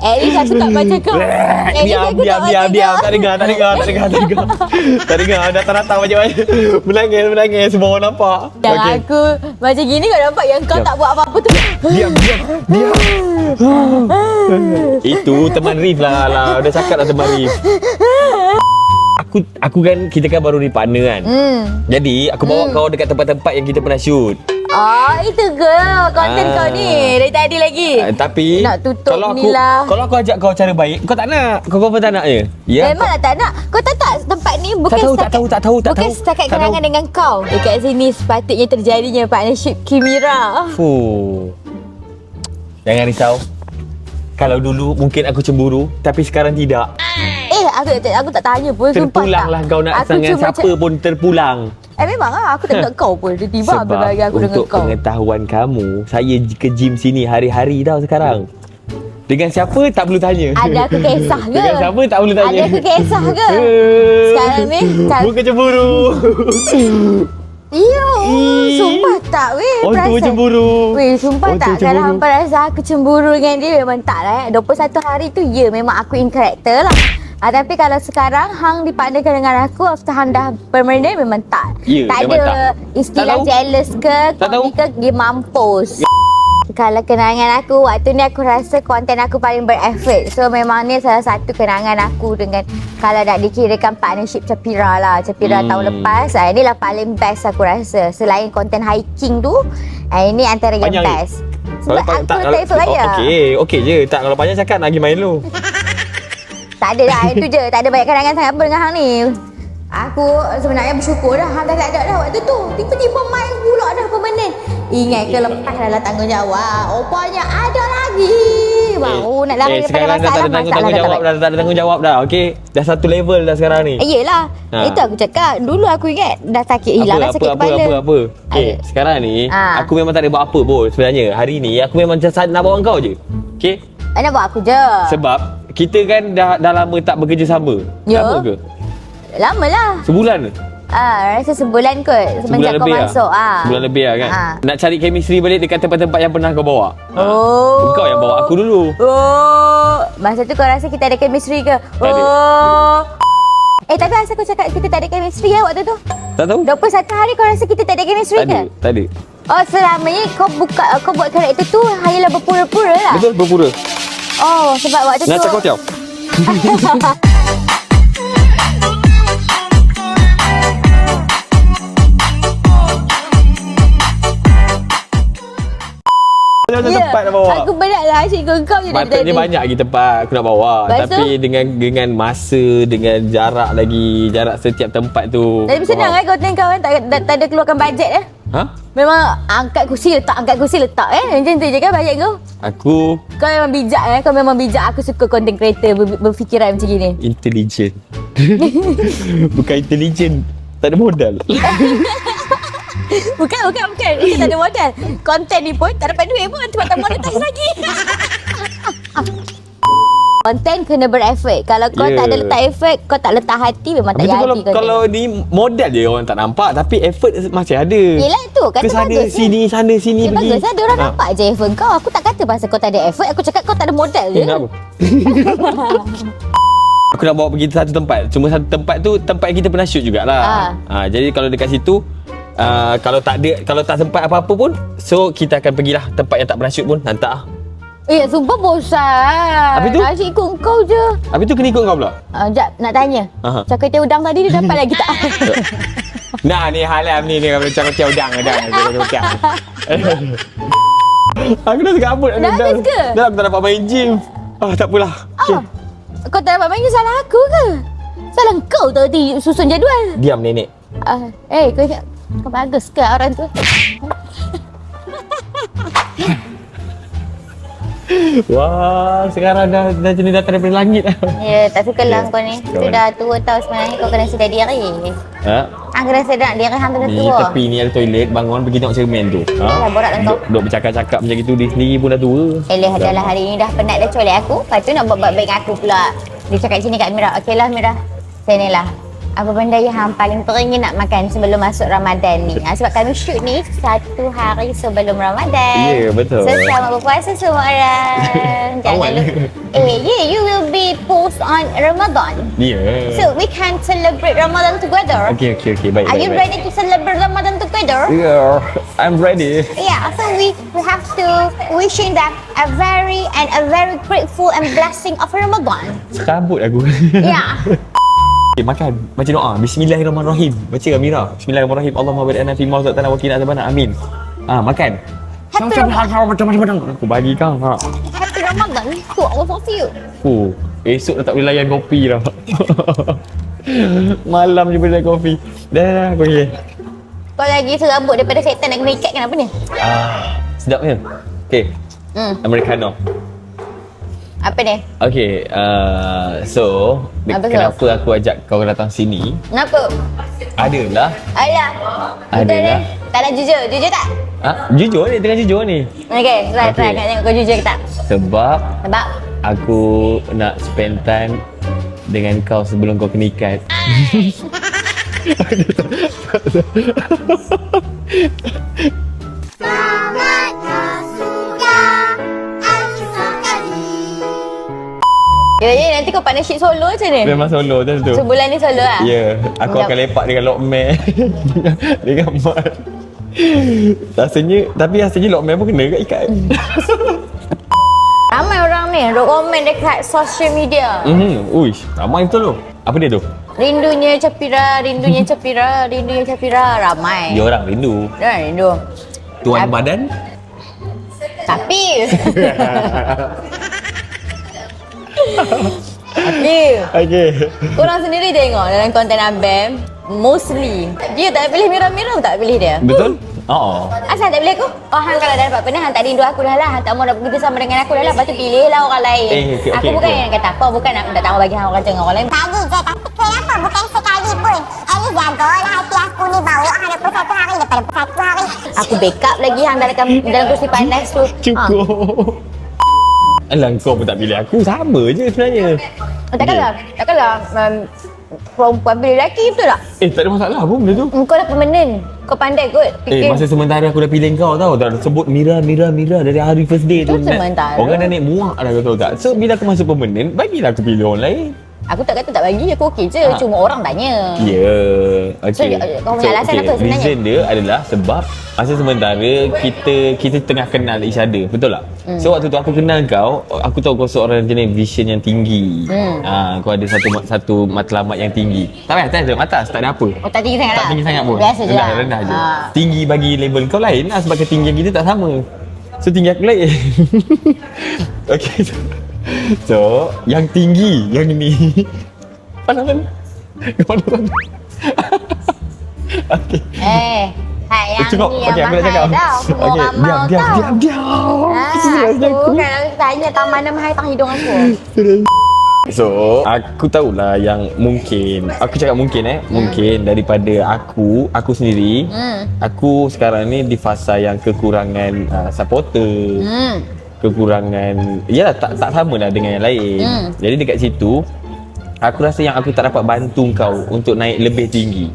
At least aku tak macam kau. Diam. Tak dengar. Datang macam-macam. Menangis. Semua orang nampak. Yang aku macam gini kau nampak yang kau Diam. tak buat apa-apa tu. Diam. Itu teman Rif lah. Dah cakap lah teman Rif. Aku kan, kita kan baru ni partner kan. Jadi aku bawa kau dekat tempat-tempat yang kita pernah shoot. Itu ke konten kau ni dari tadi lagi. Tapi nak tutup kalau ni lah. Kalau aku ajak kau cara baik, kau tak nak. Kau pun tak nak je. Ya. Memanglah tak nak. Kau tak tempat ni bukan Tak tahu. Bukan setakat Tak kenangan tahu. dengan kau. Dekat sini sepatutnya terjadinya partnership Kimira. Jangan risau. Kalau dulu mungkin aku cemburu, tapi sekarang tidak. Aku tak tanya pun. Terpulanglah kau nak dengan siapa pun terpulang. Memang lah aku tak ingat kau pun. Tiba-tiba ambil bagi aku dengan untuk kau. pengetahuan kamu, saya ke gym sini hari-hari tau sekarang. Dengan siapa tak perlu tanya. Ada aku kisah ke? Dengan siapa tak perlu tanya. Ada aku kisah ke? Sekarang ni bukan cemburu. Sumpah tak weh. Orang tua cemburu. Weh, sumpah Orang tak. tua Kalau cemburu. hampa rasa aku cemburu dengan dia, memang tak lah. 21 hari tu, ya memang aku in character lah. Tapi kalau sekarang hang dipartnerkan dengan aku, after hang dah permanent, memang tak. Ya, tak memang ada tak. istilah Tak tahu. jealous ke, Tak tahu. ke dia mampus. Kalau kenangan aku, waktu ni aku rasa konten aku paling berefek. So memang ni salah satu kenangan aku dengan, kalau nak dikirakan partnership Capira lah. Capira tahun lepas. Inilah paling best aku rasa. Selain konten hiking tu, ini antara yang Panjang best. Sebab aku tak effort banyak. Okey je. Tak, kalau panjang cakap nak pergi main dulu. Tak ada lah, itu je. Tak ada banyak kenangan sangat apa dengan hang ni. Aku sebenarnya bersyukur dah hang dah tak ada dah waktu tu. Tiba-tiba main pula dah permanent. Ingat ke lepas dah tanggungjawab. Rupanya ada lagi. Baru nak lari daripada sekarang dah tak masalah. ada tanggungjawab dah. Tak ada tanggungjawab dah. Okey. Dah satu level dah sekarang ni. Yelah. Itu aku cakap. Dulu aku ingat dah sakit. Hilang dah sakit kepala. Apa. Okey, sekarang ni aku memang tak ada buat apa pun sebenarnya. Hari ni aku memang just nak bawa kau je. Okey? Nak buat aku je. Sebab kita kan dah lama tak bekerja sama. Ya. Lama ke? Lama lah. Sebulan ke? Rasa sebulan kot. Semenjak kau masuk. Sebulan lebih lah kan? Nak cari chemistry balik dekat tempat-tempat yang pernah kau bawa. Oh. Kau yang bawa aku dulu. Oh. Masa tu kau rasa kita ada chemistry ke? Tak ada. Oh. Tapi asal kau cakap kita tak ada chemistry waktu tu? Tak tahu? 21 hari kau rasa kita tak ada chemistry Tak ada. ke? Tak ada. Oh, selama ni kau buat karakter tu hanyalah berpura-pura lah. Betul, berpura. Oh, sebab waktu Nak tu. cakap kau tiaw. Tempat nak bawa. Aku berat lah asyik kau je dari Patutnya tadi. banyak lagi tempat aku nak bawa. Lepas Tapi dengan masa, dengan jarak lagi, jarak setiap tempat tu. Tapi senang kan kau kau kan tak ada keluarkan bajet Ha? Memang angkat kursi letak macam tu je kan bajet kau. Kau memang bijak kau memang bijak. Aku suka content creator berfikiran macam gini. Intelligent. Bukan intelligent. Tak ada modal. Bukan. Ini tak ada modal. Konten ni pun tak dapat duit pun sebab tak monetize lagi. Konten kena berefort. Kalau kau tak ada letak effort, kau tak letak hati, memang tak jadi konten. Kalau ni modal je orang tak nampak, tapi effort masih ada. Yelah tu, kata ke sana, bagus. sana sini pergi. Bagus lah, diorang nampak je effort kau. Aku tak kata pasal kau tak ada effort, aku cakap kau tak ada modal je. Kenapa? Aku nak bawa pergi satu tempat. Cuma satu tempat tu tempat yang kita pernah shoot jugalah. Jadi kalau dekat situ kalau tak sempat apa-apa pun, so kita akan pergilah tempat yang tak pernah shoot pun, hantar. Sumpah bosan. Habis tu? Asyik ikut kau je. Habis tu kena ikut kau pula? Jap, nak tanya. Cakap udang tadi dia dapat lagi tak? Nah, ni halam ni kalau cakap udang. Aku dah segabut. Dah habis ke? Dah aku tak dapat main gym. Tak apalah. Okay. Kau tak dapat main salah aku ke? Salah kau tadi susun jadual. Diam nenek. Kau ingat kau bagus ke orang tu? Wah, sekarang dah jenis datang daripada langit. Ya, tak sukalah kau ni. Sudah tua tau sebenarnya kau kena sedar diri. Hang kena sedar diri hang kena Ni tua. tepi ni ada toilet, bangun pergi tengok cermin tu. Borak lah kau. Duk bercakap-cakap macam gitu, dia sendiri pun dah tua. Adalah hari ni dah penat dah colek aku. Lepas tu nak buat baik aku pula. Dia cakap sini kat Mira. Okeylah Mira. Sini lah. Apa benda yang hang paling teringin nak makan sebelum masuk Ramadan ni? Sebab kami shoot ni 1 hari sebelum Ramadan. Ya, betul. So selamat berpuasa semua orang. Jangan lupa. You will be post on Ramadan. Ya. So we can celebrate Ramadan together. Okay. Baik. Are you ready to celebrate Ramadan together? Yeah, I'm ready. Yeah, so we have to wishing them a very grateful and blessing of Ramadan. Serabut aku. Yeah. Okay, makan. Baca doa. Bismillahirrahmanirrahim. Baca Amira. Bismillahirrahmanirrahim. Allahumma barik lana fi ma razaqtana wa qina adzabannar. Amin. Makan. Happy Ramadan. Aku bagi kau. Happy Ramadan. To all of you. Esok dah tak boleh layan kopi dah. Malam je boleh layan kopi. Dah, aku pergi. Kau lagi serabut daripada setan nak kena ikat kenapa ni? Sedapnya. Okay. Americano. Apa ni? Okay, so kenapa aku ajak kau datang sini? Kenapa? Adalah. Betul ni? Tak nak jujur tak? Jujur ni, tengah jujur ni. Okay, try nak tengok kau jujur ke tak? Sebab Sebab? aku nak spend time dengan kau sebelum kau kena ikat. Jadi nanti kau partnership solo macam ni? Memang solo macam tu. Sebulan ni solo lah? Ya, aku akan lepak dengan Lockman. Dengan Mat. Rasanya Lockman pun kena kat ikat. Ramai orang ni duk komen dekat social media. Uish, ramai betul tu. Apa dia tu? Rindunya Capira. Ramai. Dia orang rindu. Dia rindu. Tuan badan? Tapi Okay. korang sendiri tengok dalam konten Abem, mostly dia tak pilih Mira, tak pilih dia. Betul? Asal tak pilih aku? Hang kalau dah dapat pernah, hang tak rindu aku dah lah. Hang tak mau nak bekerja sama dengan aku dah lah. Lepas tu pilih lah orang lain. Aku bukan yang kata apa, bukan nak tak tahu bagi hang orang dengan orang lain. Tadi je, tapi kenapa bukan sekali pun? At least jagalah hati aku ni bawa 101 hari daripada 1 hari. Aku backup lagi hang dalam kursi panas tu. Cukup. Alah kau pun tak pilih aku. Sama je sebenarnya. Takkanlah perempuan pilih lelaki, betul tak? Tak ada masalah pun benda tu. Kau dah permanent. Kau pandai kot fikir. Masa sementara aku dah pilih kau tau. Dah sebut Mira dari hari first day tu. Itu sementara. Orang dah naik muak dah, kau tahu tak? So bila aku masuk permanent, bagilah aku pilih orang lain. Aku tak kata tak bagi, aku okey je. Cuma orang tanya. Ya. Okay. Kau punya alasan apa sebenarnya? Reason dia adalah sebab masa sementara kita tengah kenal each other. Betul tak? So waktu tu aku kenal kau, aku tahu kau seorang jenis vision yang tinggi. Kau ada satu matlamat yang tinggi. Tak ada atas, tak ada apa. Oh, tak tinggi sangat Tak lah? tinggi sangat pun. Biasa je lah. Rendah je. Tinggi bagi label kau lain lah sebab ketinggian kita tak sama. So tinggi aku lain. Okay. So yang tinggi, yang ni. Panas. Okay. Hai yang Cukup. ni Okey, yang aku nak cakap. mahal tau. Semua Okey, orang mau diam. tau. Serius Aku kalau tanya tahu mana mahal tang hidung aku. So, aku tahulah yang mungkin. Aku cakap mungkin mungkin daripada aku sendiri. Aku sekarang ni di fasa yang kekurangan supporter. Kekurangan tak sama lah dengan yang lain. Jadi dekat situ aku rasa yang aku tak dapat bantu kau untuk naik lebih tinggi.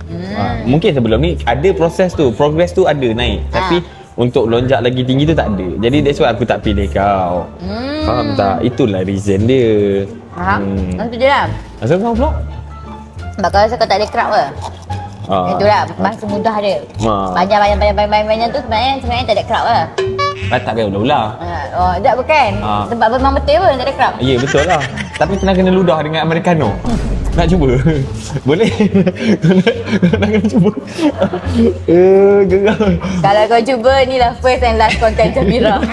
Mungkin sebelum ni ada proses tu, progress tu ada naik. Tapi untuk lonjak lagi tinggi tu tak ada. Jadi that's why aku tak pilih kau. Faham tak? Itulah reason dia. Faham? Itu je lah. Asal kau pula? Sebab kau rasa kau tak ada crowd ke? Itulah bahasa mudah dia. Banyak tu sebenarnya tak ada crowd ke? Tak payah ulah-ulah. Tak bukan. Sebab memang betul pun tak ada crowd. Ya betul lah. Tapi pernah kena ludah dengan Americano. Nak cuba? Boleh? Nak kena cuba? Geram. Kalau kau cuba, ni lah first and last content Jamira.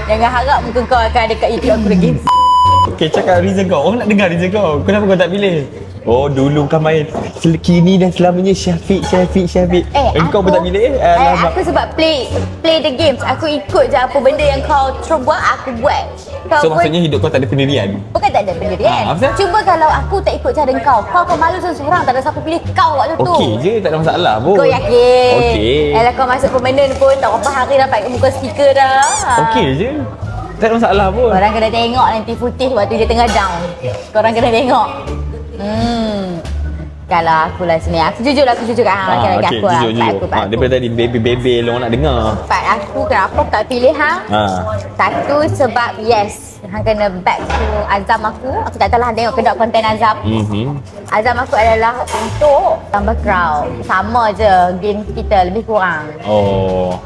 Jangan harap muka kau akan ada kat YouTube aku lagi. Okay, cakap reason kau. Orang nak dengar reason kau. Kenapa kau tak pilih? Oh, dulu kau main kini dan selamanya Syafiq. Engkau pun tak pilih? Aku sebab play the games. Aku ikut je apa benda yang kau terus buat, aku buat. So maksudnya hidup kau tak ada pendirian? Bukan tak ada pendirian. Apa dia? Cuba kalau aku tak ikut cara kau akan malu seorang, tak ada siapa pilih kau waktu tu. Okey je, tak ada masalah pun. Kau yakin? Okey. Kalau kau masuk permanent pun tak berapa hari dapat muka stiker dah. Okey je. Tak ada masalah pun. Korang kena tengok nanti footage waktu dia tengah down. Korang kena tengok. Kalau aku lah sini, aku jujur kat hang. Okey, jujur. Daripada tadi baby orang nak dengar. Part aku kenapa tak pilih hang? Satu sebab yes, hang kena back to azam aku. Aku tak tahu lah tengok kedok konten azam. Azam aku adalah untuk tambah crowd. Sama je game kita lebih kurang.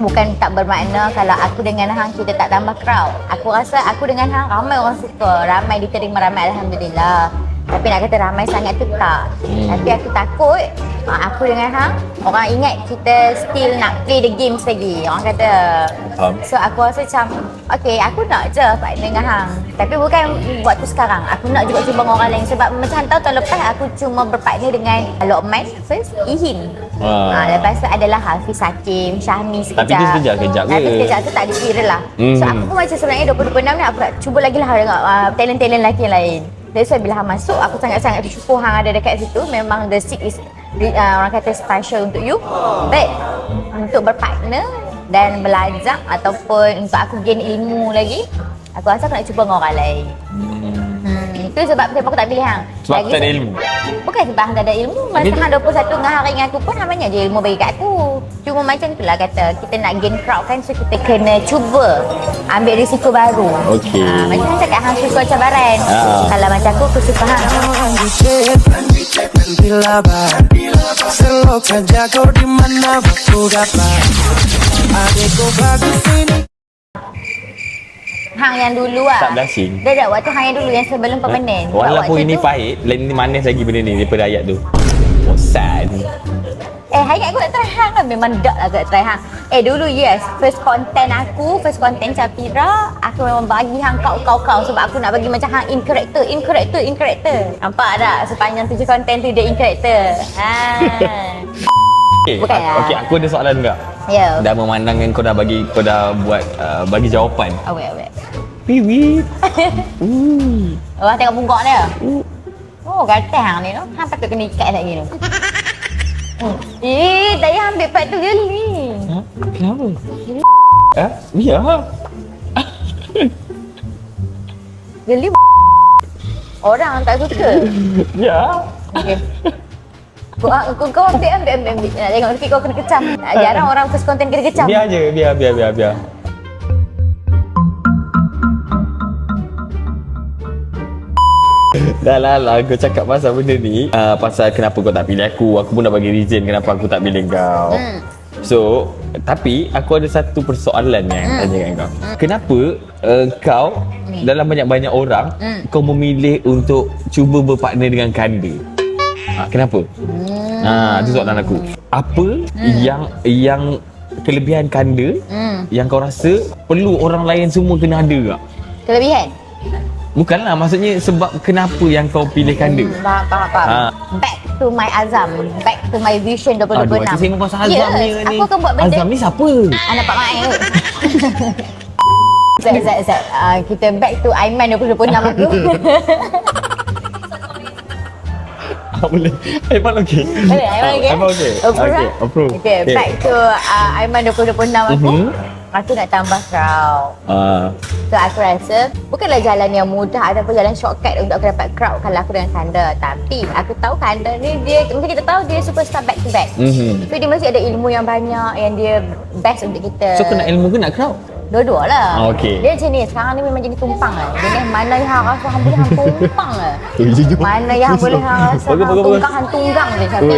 Bukan tak bermakna kalau aku dengan hang kita tak tambah crowd. Aku rasa aku dengan hang ramai orang suka, ramai diterima ramai, alhamdulillah. Tapi nak kata ramai sangat tu tak. Tapi aku takut aku dengan hang, orang ingat kita still nak play the games lagi. Orang kata. So aku rasa macam okay, aku nak je partner dengan hang. Tapi bukan waktu sekarang. Aku nak juga cuba dengan orang lain. Sebab macam tahun lepas aku cuma berpartner dengan Lokman first, Ihin. Lepas tu adalah Hafiz Hakim, Syahmi sekejap. Tapi dia sekejap-kejap ke? Tapi sekejap tu tak ada viral lah. So aku pun macam sebenarnya 2026 ni aku nak cuba lagi lah dengan talent-talent lelaki yang lain. That's why bila hang masuk, aku sangat-sangat bersyukur hang ada dekat situ. Memang the seat is orang kata special untuk you. But untuk berpartner dan belajar ataupun untuk aku gain ilmu lagi, aku rasa aku nak cuba dengan orang lain. Itu sebab aku tak pilih hang. Sebab tak ada ilmu? Bukan sebab hang tak ada ilmu. Masa hang 21 dengan hari dengan aku pun hang banyak je ilmu bagi kat aku. Cuma macam tu lah kata, kita nak gain crowd kan, so kita kena cuba ambil risiko baru. Macam hang cakap hang suka cabaran. Kalau macam aku suka hang. Hang yang dulu lah. Tak blushing. Dah waktu hang yang dulu yang sebelum permanent. Walaupun ini pahit, lain ni manis lagi benda ni daripada ayat tu. Bosan. Hayat aku nak try hang lah. Memang dak lah aku nak try hang. Dulu yes, first content Capira, aku memang bagi hang kau. Sebab aku nak bagi macam hang in character. Nampak tak? Sepanjang 7 content tu dia in character. Bukan lah. Okey, aku ada soalan juga. Ya. Dah memandangkan kau dah buat bagi jawapan. Awet. Piwit. Orang tengok bungkok dia. Oh, gatal hang ni tu. Hang patut kena ikat lagi tu. Tak payah ambil part tu geli. Kenapa? Ya. Geli orang tak suka. Ya. Okay. Kau ambil. Nak tengok sikit kau kena kecam. Jarang orang first content kena kecam. Biar je, biar. Dah lah kau cakap pasal benda ni, pasal kenapa kau tak pilih aku pun dah bagi reason kenapa aku tak pilih kau. So, tapi aku ada satu persoalan yang tanya kat kau. Kenapa kau dalam banyak-banyak orang kau memilih untuk cuba berpartner dengan Kanda? Kenapa? Itu soalan aku. Apa yang kelebihan Kanda yang kau rasa perlu orang lain semua kena ada tak? Kelebihan? Bukanlah, maksudnya sebab kenapa yang kau pilih Kanda? Faham. Back to my azam. Back to my vision 2026. Aduh, aku sengok pasal Azam ni. Aku akan buat benda. Azam ni siapa? Anak Pak Mak Zat. Kita back to Aiman 2026 aku. Boleh. Aiman okey. Boleh, Aiman okey? Okay, approve. Okay, back to Aiman 2026 aku. Aku nak tambah crowd. So aku rasa bukanlah jalan yang mudah ataupun jalan shortcut untuk aku dapat crowd kalau aku dengan Kanda. Tapi aku tahu Kanda ni dia, macam kita tahu dia superstar back to back. So dia mesti ada ilmu yang banyak yang dia best untuk kita. So kau nak ilmu ke nak crowd? Dua-dua lah. Okey. Dia macam ni, sekarang ni memang jadi tumpang lah. Jenis mana yang hang rasa hang boleh hang tumpang lah. Mana yang boleh hang rasa hang tunggang hang tunggang je siapa.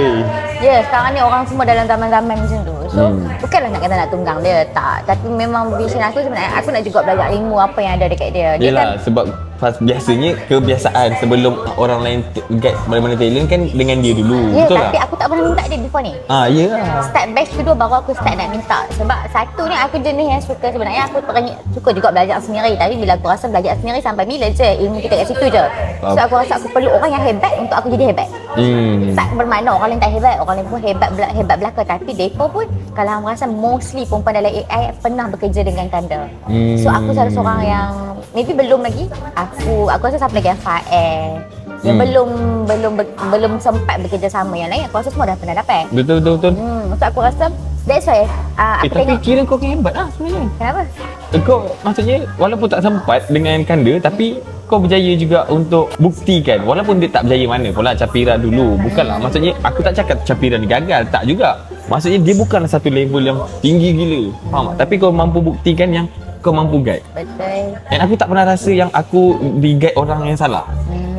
Ya, sekarang ni orang semua dalam zaman-zaman macam tu. So, bukanlah nak kata nak tunggang dia, tak. Tapi memang vision aku sebenarnya, aku nak juga belajar ilmu apa yang ada dekat dia. Dia Yelah, sebab biasanya kebiasaan sebelum orang lain guide mana-mana talent kan dengan dia dulu. Ya, betul tapi tak? aku tak pernah minta dia before ni. Ya. Start batch kedua baru aku start nak minta. Sebab satu ni aku jenis yang suka sebenarnya aku suka juga belajar sendiri. Tapi bila aku rasa belajar sendiri sampai bila je ilmu kita kat situ je. So aku rasa aku perlu orang yang hebat untuk aku jadi hebat. Tak bermakna orang lain tak hebat, orang lain pun hebat belaka. Tapi mereka pun kalau hang rasa mostly perempuan dalam AI pernah bekerja dengan Kanda. So aku salah seorang yang maybe belum lagi. Aku rasa siapa lagi yang Fael yang belum sempat bekerja sama yang lain, aku rasa semua dah pernah dapat. Betul. So aku rasa that's why aku Tapi tengok. kira kau hebat lah sebenarnya. Kenapa? Kau maksudnya walaupun tak sempat dengan Kanda tapi kau berjaya juga untuk buktikan walaupun dia tak berjaya mana pula Capira dulu. Bukanlah maksudnya aku tak cakap Capira ni gagal, tak juga. Maksudnya dia bukanlah satu level yang tinggi gila. Faham tak? Tapi kau mampu buktikan yang kau mampu guide. Betul. Dan aku tak pernah rasa yang aku di-guide orang yang salah.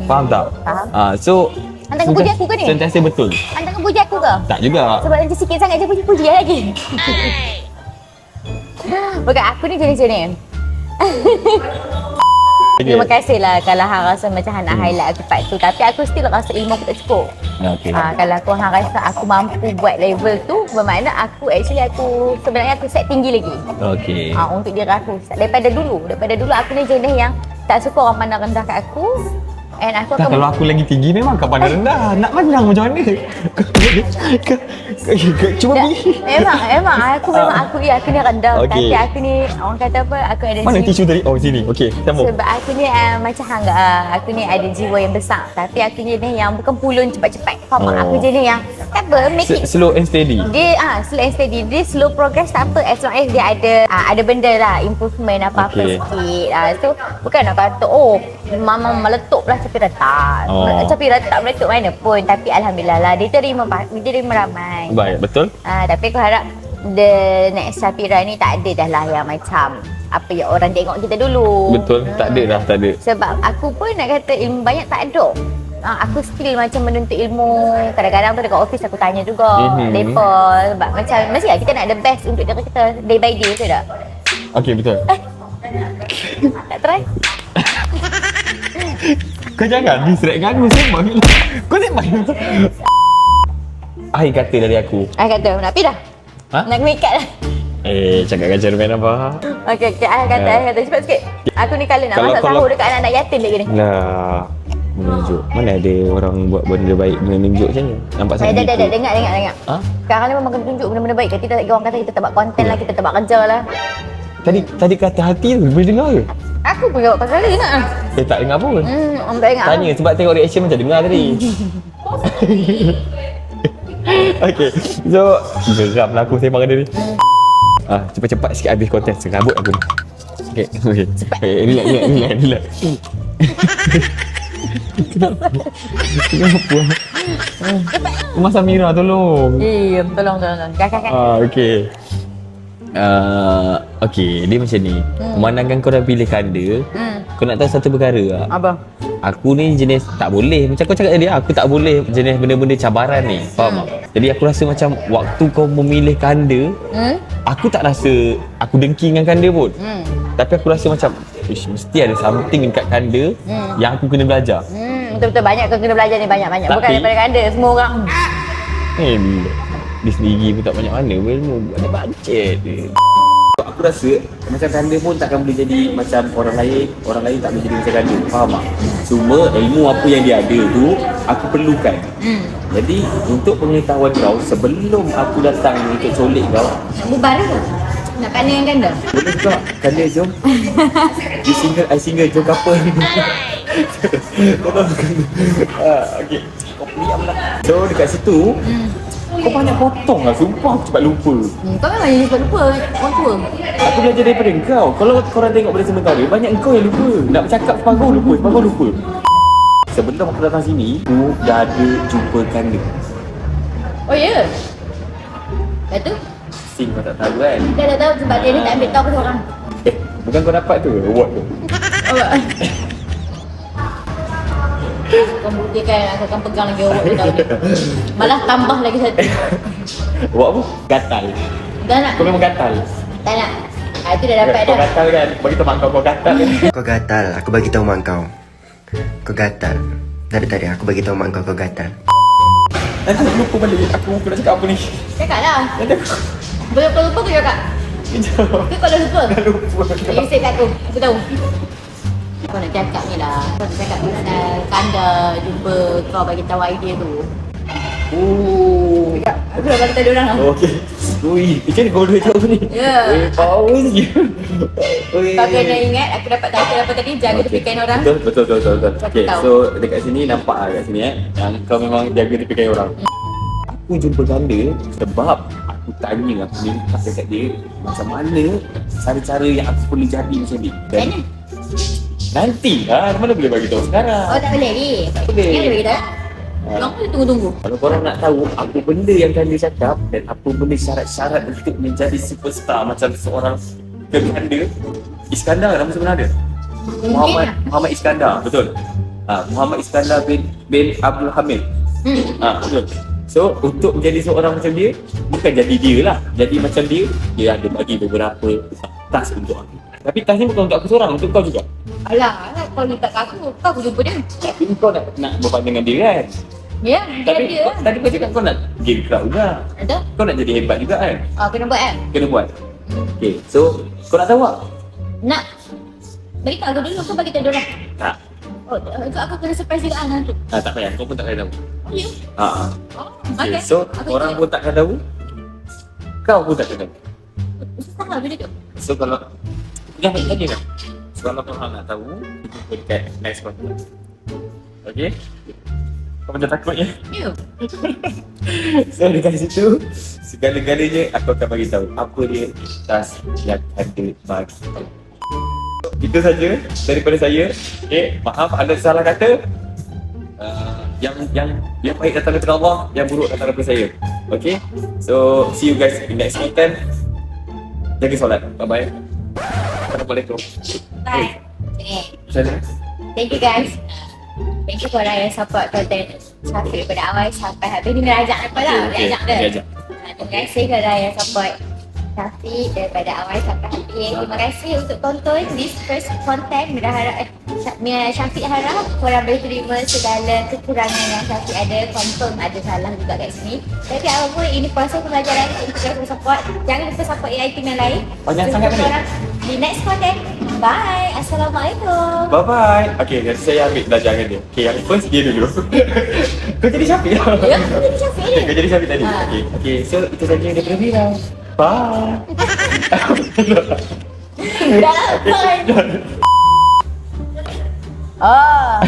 Faham tak? Faham. So Anda akan puji aku ke ni? sentiasa betul. Anda akan puji aku ke? Tak juga. Sebab nanti sikit sangat je puji-puji lagi. Bukan, aku ni jenis macam ni. Terima kasih lah kalau hang rasa macam hang nak highlight aku part tu. Tapi aku still rasa ilmu aku tak cukup. Okay. Kalau aku hang rasa aku mampu buat level tu, bermakna aku sebenarnya aku set tinggi lagi. Okay. Untuk diri aku. Daripada dulu aku ni jenis yang tak suka orang pandang rendah kat aku. And aku akan Kalau aku lagi tinggi memang kau pandang rendah. Nak pandang macam mana? Cuba pergi. Memang aku ni rendah. Okay. Tapi aku ni orang kata apa, aku ada Mana jiwa. tisu tadi? Oh sini. Okey, sambung. Sebab aku ni macam hang aku ni ada jiwa yang besar. Tapi aku jenis yang bukan pulun cepat-cepat. Faham tak? Aku jenis yang apa, make it Slow and steady. dia slow and steady. Dia slow progress tak apa, as long as dia ada benda lah, improvement apa-apa Okay. sikit. So bukan nak kata mama meletup lah Capira tak. Capira tak meletup mana pun. Tapi alhamdulillah lah dia terima ramai. Baik, betul. Tapi aku harap the next Capira ni tak ada dah lah yang macam apa yang orang tengok kita dulu. Betul. Tak ada dah, tak ada. Sebab aku pun nak kata ilmu banyak tak ada. Aku still macam menuntut ilmu. Kadang-kadang tu dekat office aku tanya juga mereka. Sebab macam mestilah kita nak the best untuk diri kita day by day, betul tak? Okey, betul. Tak try? Kau jangan distract aku sembang. Kau sembang. Akhir kata dari aku. I kata nak pergi dah. Nak kena ikat dah. Cakap dengan cermin apa? Okey, I kata cepat sikit. Aku ni kalau nak masak sahur dekat anak-anak yatim lagi ni. Lah, menunjuk. Mana ada orang buat benda baik menunjuk macam ni? Nampak sangat Dah, gitu. dengar. Sekarang ni memang kena tunjuk benda-benda baik. Kita orang kata kita tebak konten lah, kita tebak kerja lah. Tadi kata hati tu boleh dengar ke? Aku pun jawab pasal dia dengar. Tak dengar pun. Orang tak dengar. Tanya sebab tengok reaction macam dengar tadi. Okay, so geram lah aku sembang dia ni. Cepat-cepat sikit habis konten, serabut aku ni. Okay. Relax. Kenapa? Mas Amira tolong. Tolong. Kakak. Okay. Okay, dia macam ni. Memandangkan kau dah pilih kanda, kau nak tahu satu perkara tak? Apa? Aku ni jenis tak boleh. Macam kau cakap tadi, aku tak boleh jenis benda-benda cabaran ni. Faham tak? Jadi aku rasa macam waktu kau memilih kanda, aku tak rasa aku dengki dengan kanda pun. Tapi aku rasa macam mesti ada something dekat kanda yang aku kena belajar. Betul-betul banyak kau kena belajar ni banyak-banyak. Bukan Tapi- daripada kanda semua orang. Dia sendiri pun tak banyak mana pun ilmu. Ada bajet dia. Aku rasa macam kanda pun takkan boleh jadi macam orang lain tak boleh jadi macam kanda. Faham tak? Cuma ilmu apa yang dia ada tu aku perlukan. Jadi untuk pengetahuan kau, sebelum aku datang untuk colek kau, Bubar ke? Nak kanda dengan kanda? boleh juga kanda jom. You single, I single, jom couple. Tolong kanda. Okay. Kau diamlah. So dekat situ kau banyak potong lah, sumpah aku cepat lupa. Kau memang jadi cepat lupa orang tua. Aku belajar daripada engkau. Kalau korang tengok pada sementara, banyak engkau yang lupa. Nak bercakap separuh lupa. Sebelum aku datang sini, aku dah ada jumpa kanda. Oh ya? Dah tu? Sing kau tak tahu kan? Dah tahu sebab dia ni tak ambil tahu ke seorang. Bukan kau dapat tu, award tu. Kau buktikan aku akan pegang lagi awak tahun ni. Malah tambah lagi satu. Award apa? Gatal. Dah nak? Kau memang gatal. Tak nak? Itu dah dapat Kau dah. gatal kan? Bagi teman kau gatal kan? Kau gatal, aku bagi tahu mak kau. Kau gatal. Dari tadi aku bagi tahu mak kau gatal. Nanti aku lupa balik aku nak cakap apa ni. Cakap lah. Nanti aku Boleh lupa ke cakap? kejap. Ke kau dah lupa? Dah lupa. You say kat aku. Aku tahu. Kau nak cakap ni lah. Kau nak cakap pasal kanda jumpa kau bagi tahu idea tu. Oh. Aku dah bagi tahu dia orang lah. Okey. Ui, macam ni kau boleh tahu ni? Ya. Power je. Kau kena ingat aku dapat title apa tadi? Jaga tepi kain orang. Betul. Okay, tahu. so dekat sini nampak lah kat sini yang kau memang jaga tepi kain orang. Aku jumpa kanda sebab aku tanya, aku minta dekat dia macam mana cara-cara yang aku boleh jadi macam ni. Dan Mana? nanti mana boleh bagi tahu sekarang. Oh tak boleh ni. Boleh. Yang boleh bagi tahu? Long boleh tunggu-tunggu. Kalau korang nak tahu apa benda yang kanda cakap dan apa benda syarat-syarat untuk menjadi superstar macam seorang kanda, Iskandar nama sebenar dia? Mungkin Muhammad Iskandar, betul. Muhammad Iskandar bin Abdul Hamid. Betul. So untuk menjadi seorang macam dia, bukan jadi dia lah. Jadi macam dia ada bagi beberapa task untuk aku. Tapi task ni bukan untuk aku seorang, untuk kau juga. Alah, kalau minta kat aku jumpa dia. Tapi kau nak berbanding dengan dia kan? Ya, Tapi dia. tadi kau cakap kau nak game crowd juga. Ada? Kau nak jadi hebat juga kan? Kena buat kan? Kena buat. Okay, so kau nak tahu tak? Nak. Bagi tahu aku dulu, kau bagi tahu dia orang. Tak. Oh, aku kena surprise juga lah tu. Tak payah, kau pun tak payah tahu. Oh, ya? Oh, Okay. so Aku orang ikut. pun takkan tahu. Kau pun takkan tahu. Susah lah benda tu. So kalau dah bagi tadi kan? So kalau korang nak tahu, kita pun dekat next content. Okay? Kau macam takut ya? Ya. So dekat situ, segala-galanya aku akan bagi tahu apa dia task yang ada bagi tahu. Itu saja daripada saya. Okay, maaf ada salah kata. Yang baik datang daripada Allah, yang buruk datang daripada saya. Okay, so see you guys in next content. Jaga solat. Bye bye. Assalamualaikum. Bye. Okay. Macam mana? Thank you guys. Thank you korang yang support content Syafiq daripada awal sampai habis. Ni ajak apa lah? Okay, Ajak dia. dia ajak. Terima kasih korang yang support Syafiq daripada awal sampai habis. Terima kasih untuk tonton this first content. Mira harap Syafiq harap korang boleh terima segala kekurangan yang Syafiq ada. Confirm ada salah juga kat sini. Tapi apapun ini proses pembelajaran untuk korang support. Jangan lupa support AI team yang lain. Banyak Jumpa sangat ni. korang di next content. Bye. Assalamualaikum. Bye bye. Okay, nanti saya ambil belajar dengan dia. Okay, yang first dia dulu. Kau jadi Syafiq lah. Ya, aku jadi Syafiq ni. Kau jadi Syafiq tadi. Ha. Okay, so itu saja daripada Mira. Bye. Dah bye. Oh.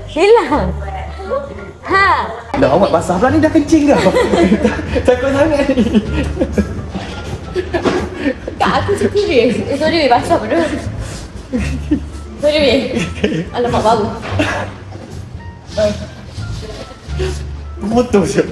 Hilang. Ha. Dah awak basah pula ni, dah kencing dah. Takut sangat ni. aku serius. Sorry weh, basah bro. Sorry weh. Alamak bau. Motor je.